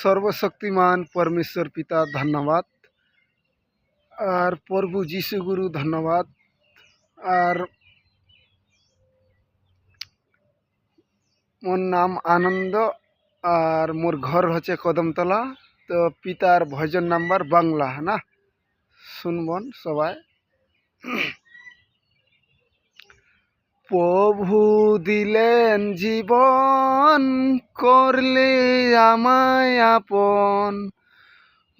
সর্বশক্তিমান পরমেশ্বর পিতা ধন্যবাদ। আর প্রভু যীশু গুরু ধন্যবাদ। আর মোর নাম আনন্দ। আর মোর ঘর হচ্ছে কদমতলা। তো পিতার ভজন নাম্বার বাংলা না শুনবন সবাই। প্রভু দিলেন জীবন, করলে আমায় আপন,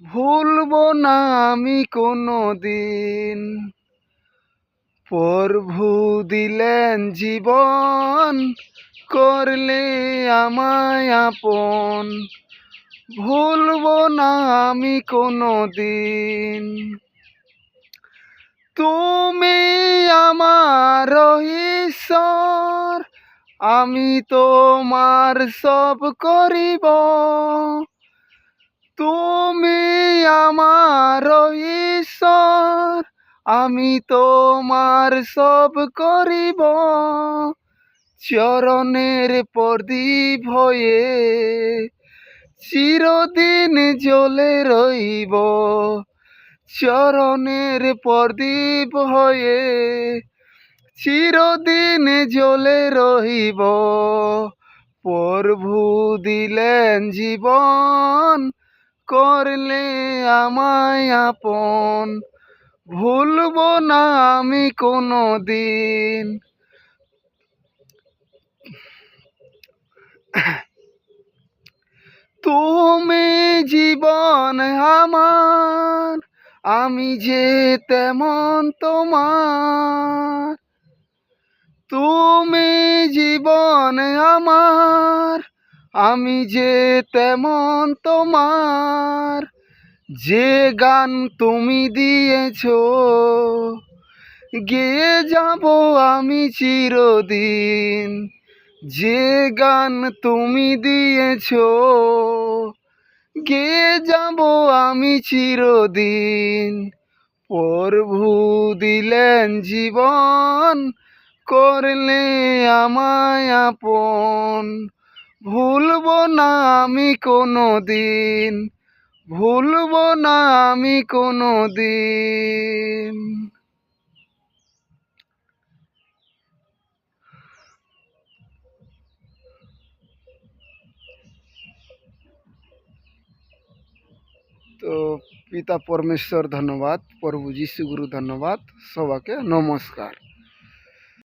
ভুলব না আমি কোনো দিন। প্রভু দিলেন জীবন, করলে আমায় আপন, ভুলব না আমি কোনো দিন। তুমি আমার ঈশ্বর, আমি তোমার সব করিব। তুমি আমার ঈশ্বর, আমি তোমার সব করিব। চরণের প্রদীপ হয়ে চিরদিন জ্বলে রইব। চরণের প্রদীপ হয়ে চিরদিন জ্বলে রহিব। প্রভু দিলেন জীবন, করলে আমায় আপন, ভুলব না আমি কোনো দিন। তুমি জীবন আমার, আমি যে তেমন তোমার। তুমি জীবন আমার, আমি যে তেমন তোমার। যে গান তুমি দিয়েছো, গেয়ে যাব আমি চিরদিন। যে গান তুমি দিয়েছো, গেয়ে যাব আমি চিরদিন। প্রভু দিলেন জীবন, করলে আমায় আপন, ভুলব না আমি কোনো দিন, ভুলব না আমি কোনো দিন। তো পিতা পরমেশ্বর ধন্যবাদ, প্রভু যীশু গুরু ধন্যবাদ, সবাইকে নমস্কার।